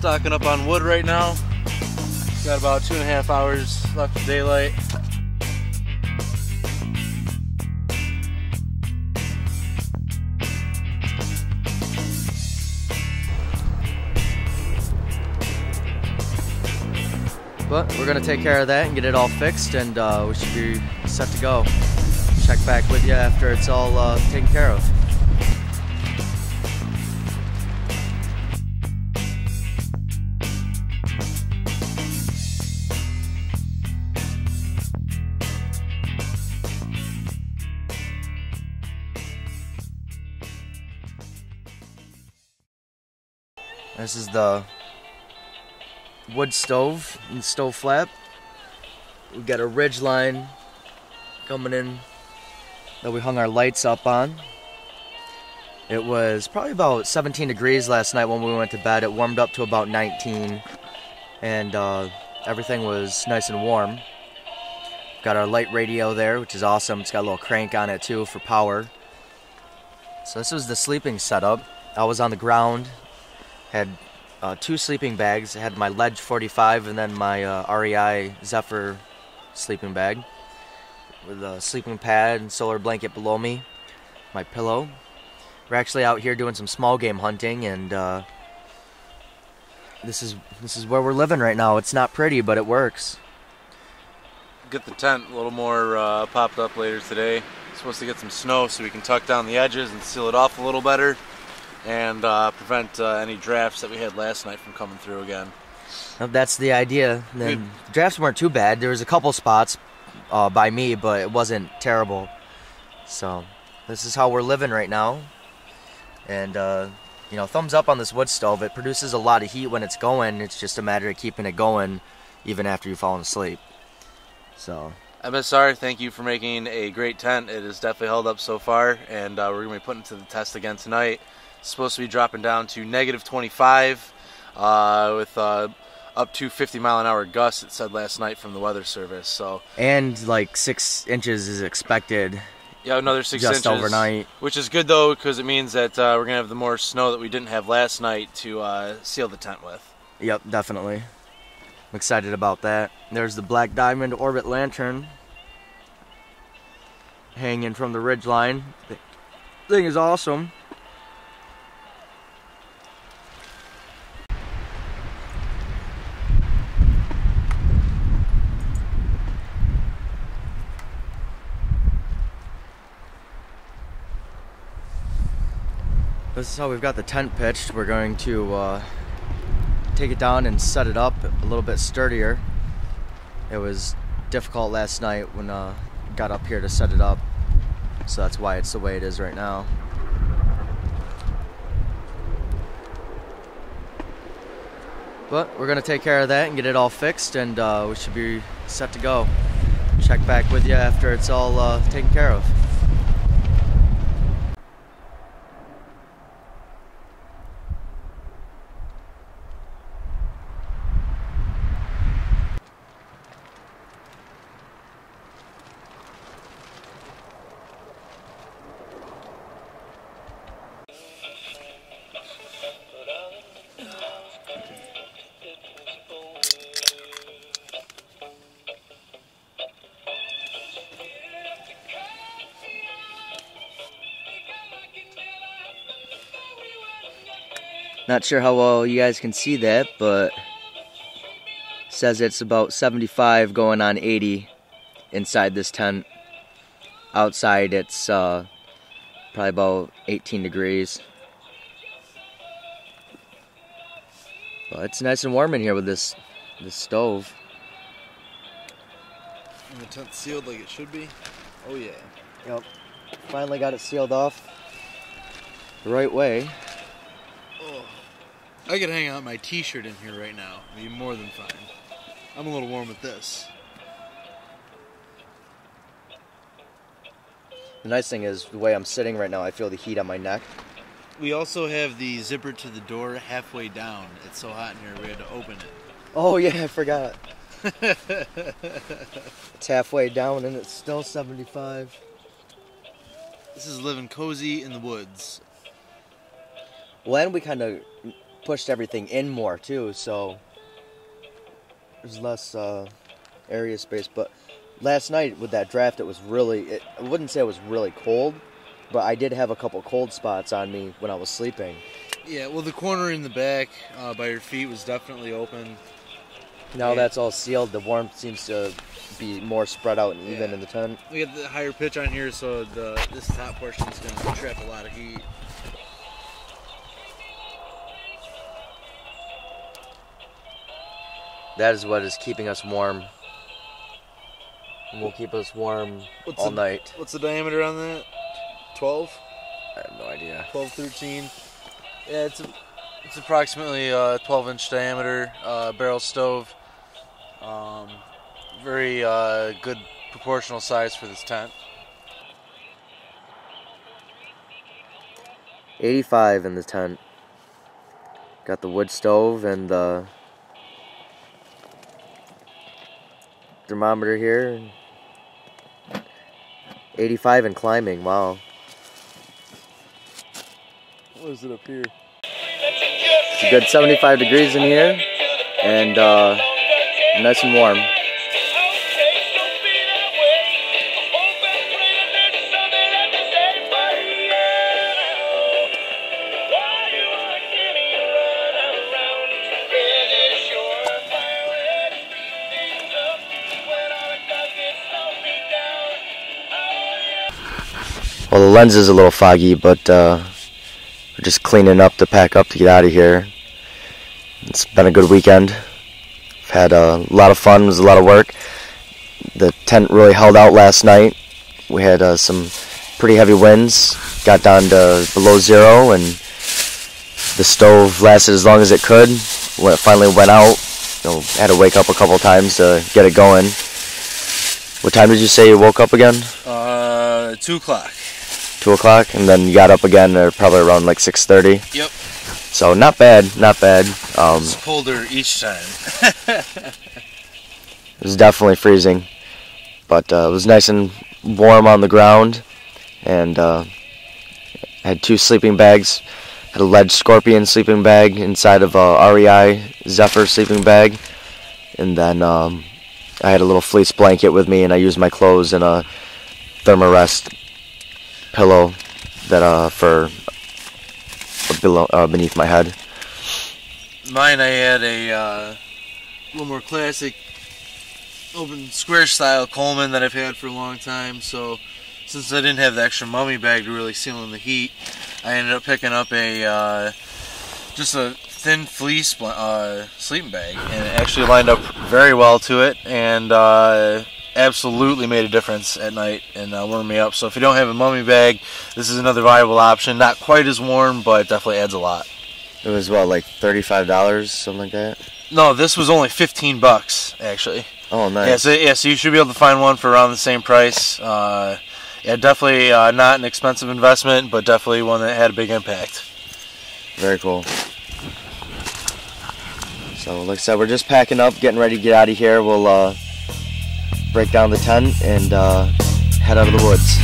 stocking up on wood right now. Got about 2.5 hours left of daylight. But we're gonna take care of that and get it all fixed, and we should be set to go. Check back with you after it's all taken care of. This is the wood stove and stove flap. We've got a ridge line coming in that we hung our lights up on. It was probably about 17 degrees last night when we went to bed. It warmed up to about 19, and everything was nice and warm. Got our light radio there, which is awesome. It's got a little crank on it too for power. So this was the sleeping setup. I was on the ground, had 2 sleeping bags. I had my Ledge 45 and then my REI Zephyr sleeping bag with a sleeping pad and solar blanket below me, my pillow. We're actually out here doing some small game hunting, and this is where we're living right now. It's not pretty, but it works. Get the tent a little more popped up later today. Supposed to get some snow so we can tuck down the edges and seal it off a little better, and prevent any drafts that we had last night from coming through again. Well, that's the idea. The drafts weren't too bad. There was a couple spots by me, but it wasn't terrible. So this is how we're living right now. And you know, thumbs up on this wood stove. It produces a lot of heat when it's going. It's just a matter of keeping it going even after you've fallen asleep. So MSR, thank you for making a great tent. It has definitely held up so far, and we're going to be putting it to the test again tonight. It's supposed to be dropping down to -25 with up to 50-mile-an-hour gusts, it said last night from the weather service. So, and like 6 inches is expected. Yeah, another 6 inches. Just overnight. Which is good, though, because it means that we're going to have the more snow that we didn't have last night to seal the tent with. Yep, definitely. I'm excited about that. There's the Black Diamond Orbit Lantern hanging from the ridge line. The thing is awesome. This is how we've got the tent pitched. We're going to take it down and set it up a little bit sturdier. It was difficult last night when I got up here to set it up, so that's why it's the way it is right now. But we're going to take care of that and get it all fixed, and we should be set to go. Check back with you after it's all taken care of. Not sure how well you guys can see that, but it says it's about 75 going on 80 inside this tent. Outside it's probably about 18 degrees. But it's nice and warm in here with this stove. And the tent's sealed like it should be. Oh yeah. Yep. Finally got it sealed off the right way. I could hang out my t-shirt in here right now. It'd be more than fine. I'm a little warm with this. The nice thing is, the way I'm sitting right now, I feel the heat on my neck. We also have the zipper to the door halfway down. It's so hot in here, we had to open it. Oh yeah, I forgot. It's halfway down and it's still 75. This is living cozy in the woods. Well, and we kind of pushed everything in more too, so there's less area space. But last night with that draft, it was really, I wouldn't say it was really cold, but I did have a couple cold spots on me when I was sleeping. Yeah, well, the corner in the back by your feet was definitely open. Now that's all sealed, the warmth seems to be more spread out and even in the tent. We got the higher pitch on here, so this top portion is going to trap a lot of heat. That is what is keeping us warm. And will keep us warm all night. What's the diameter on that? 12? I have no idea. 12, 13. Yeah, it's approximately 12-inch diameter barrel stove. Very good proportional size for this tent. 85 in the tent. Got the wood stove and the thermometer here. 85 and climbing, wow. What is it up here? It's a good 75 degrees in here and nice and warm. Well, the lens is a little foggy, but we're just cleaning up to pack up to get out of here. It's been a good weekend. I've had a lot of fun. It was a lot of work. The tent really held out last night. We had some pretty heavy winds. Got down to below zero, and the stove lasted as long as it could. When it finally went out, had to wake up a couple times to get it going. What time did you say you woke up again? 2 o'clock. 2 o'clock, and then you got up again probably around like 6:30. Yep. So not bad, not bad. It's colder each time. It was definitely freezing, but it was nice and warm on the ground, and I had 2 sleeping bags. Had a lead scorpion sleeping bag inside of a REI Zephyr sleeping bag, and then I had a little fleece blanket with me, and I used my clothes and a Thermarest pillow that for below beneath my head. Mine, I had a little more classic open square style Coleman that I've had for a long time. So since I didn't have the extra mummy bag to really seal in the heat, I ended up picking up a just a thin fleece sleeping bag, and it actually lined up very well to it, and absolutely made a difference at night and warmed me up. So if you don't have a mummy bag, this is another viable option. Not quite as warm, but definitely adds a lot. It was what, like $35, something like that? No, this was only $15 actually. Oh, nice. So you should be able to find one for around the same price. Yeah, definitely not an expensive investment, but definitely one that had a big impact. Very cool. So like I said, we're just packing up, getting ready to get out of here. We'll break down the tent and head out of the woods.